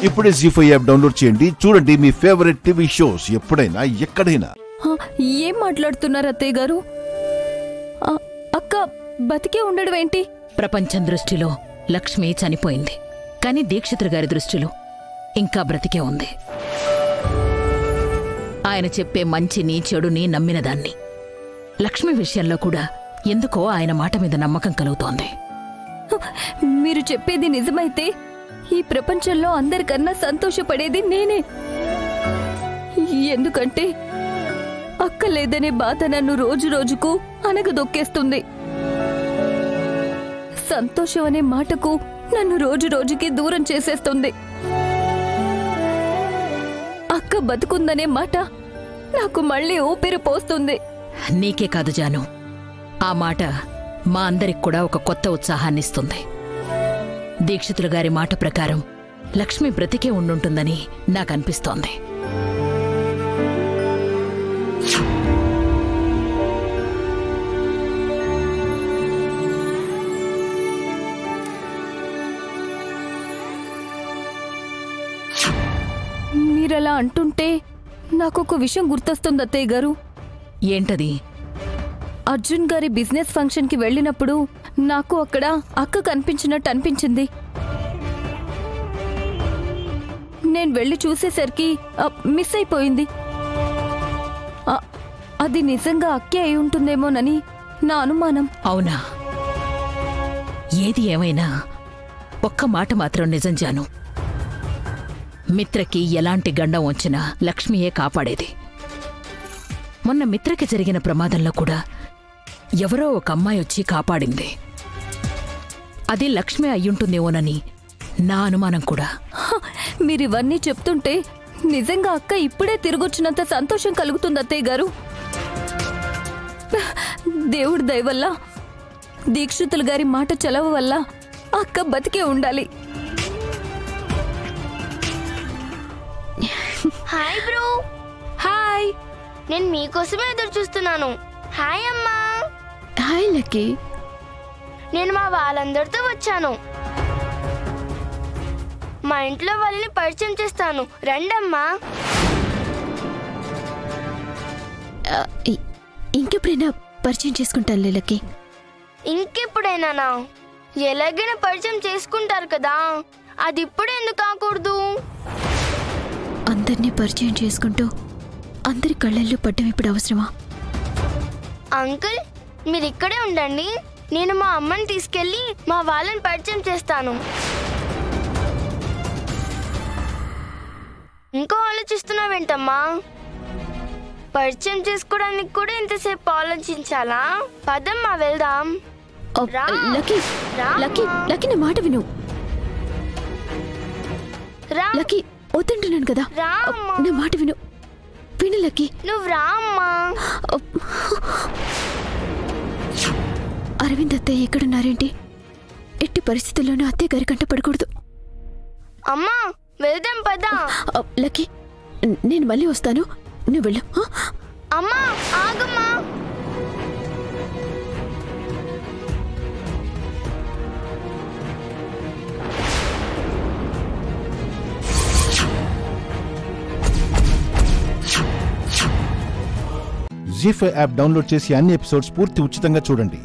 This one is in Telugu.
ఇప్పుడే జీ5 యాప్ డౌన్లోడ్ చేయండి. చూడండి మీ ఫేవరెట్ టీవీ షోస్ ఎప్పుడైనా ఎక్కడైనా. ఏం మాట్లాడుతున్నారు అత్తయ్య గారు? అక్క బతికే ఉండడం ఏంటి? ప్రపంచం దృష్టిలో లక్ష్మి చనిపోయింది, కానీ దీక్షితులు గారి దృష్టిలో ఇంకా బ్రతికే ఉంది. ఆయన చెప్పే మంచిని చెడుని నమ్మినదాన్ని. లక్ష్మి విషయంలో కూడా ఎందుకో ఆయన మాట మీద నమ్మకం కలుగుతోంది. మీరు చెప్పేది నిజమైతే ఈ ప్రపంచంలో అందరికన్నా సంతోషపడేది నేనే. ఎందుకంటే అక్క లేదనే బాధ నన్ను రోజు రోజుకు అనగదొక్కేస్తుంది. సంతోషం అనే మాటకు నన్ను రోజు రోజుకి దూరం చేసేస్తుంది. అక్క బతుకుందనే మాట నాకు మళ్ళీ ఊపిరి పోస్తుంది. నీకే కాదు జాను, ఆ మాట మా అందరికి కూడా ఒక కొత్త ఉత్సాహాన్నిస్తుంది. దీక్షితులు గారి మాట ప్రకారం లక్ష్మి బ్రతికే ఉండుంటుందని నాకనిపిస్తోంది. మీరలా అంటుంటే నాకొక విషయం గుర్తొస్తుంది అత్తయ్య గారు. ఏంటది? అర్జున్ గారి బిజినెస్ ఫంక్షన్ కి వెళ్ళినప్పుడు నాకు అక్కడ అక్క కనిపించినట్టు అనిపించింది. నేను వెళ్ళి చూసేసరికి మిస్ అయిపోయింది. అది నిజంగా అక్కే అయి ఉంటుందేమోనని నా అనుమానం. అవునా? ఏది ఏమైనా ఒక్క మాట మాత్రం నిజం జాను, మిత్రకి ఎలాంటి గండం వచ్చినా లక్ష్మియే కాపాడేది. మొన్న మిత్రకి జరిగిన ప్రమాదంలో కూడా ఎవరో ఒక అమ్మాయి వచ్చి కాపాడింది. అది లక్ష్మి అయ్యుంటుందేమోనని నా అనుమానం కూడా. మీరివన్నీ చెప్తుంటే నిజంగా అక్క ఇప్పుడే తిరిగొచ్చినంత సంతోషం కలుగుతుంది అత్తయ్య గారు. దేవుడి దయ వల్ల, దీక్షితులు గారి మాట చలవ వల్ల అక్క బతికే ఉండాలి. Hi bro. హాయ్. నేను మీకోసమే ఎదురు చూస్తున్నాను. హాయ్ అమ్మా. Hi lucky. నేను మా వాళ్ళందరితో వచ్చాను. మా ఇంట్లో వాళ్ళని పరిచయం చేస్తాను, రండమ్మా. ఇంకెప్పుడైనా పరిచయం చేసుకుంటాను లక్కీ. ఇంకెప్పుడైనా? ఎలాగైనా పరిచయం చేసుకుంటారు కదా, అది ఇప్పుడే ఎందుకు కాకూడదు? అందరినీ పరిచయం చేసుకుంటూ అందరి కళ్ళల్లో పడ్డం ఇప్పుడు అవసరమా? అంకుల్, మీరు ఇక్కడే ఉండండి, నేను మా అమ్మని తీసుకెళ్ళి మా వాళ్ళని పరిచయం చేస్తాను. ఇంకో ఆలోచిస్తున్నావేంటమ్మా? పరిచయం చేసుకోవడానికి కూడా ఇంతసేపు ఆలోచించాలా? పదమ్మా వెళ్దాం. లక్కీ నా మాట విను. లక్కీ వద్దంటున్నాను కదా, నా మాట విను. విను లక్కీ. నువ్వు రా అమ్మా. అరవింద్ అత్తయ్య ఎక్కడున్నారేంటి? ఎట్టి పరిస్థితుల్లోనూ అత్తయ్య గారి కంట పడకూడదు. అమ్మా వెళ్దాం పదా. లక్కీ, నేను మళ్ళీ వస్తాను, నువ్వు వెళ్ళు. అమ్మా ఆగమ్మా. జీ5 యాప్ డౌన్లోడ్ చేసి అన్ని ఎపిసోడ్స్ పూర్తి ఉచితంగా చూడండి.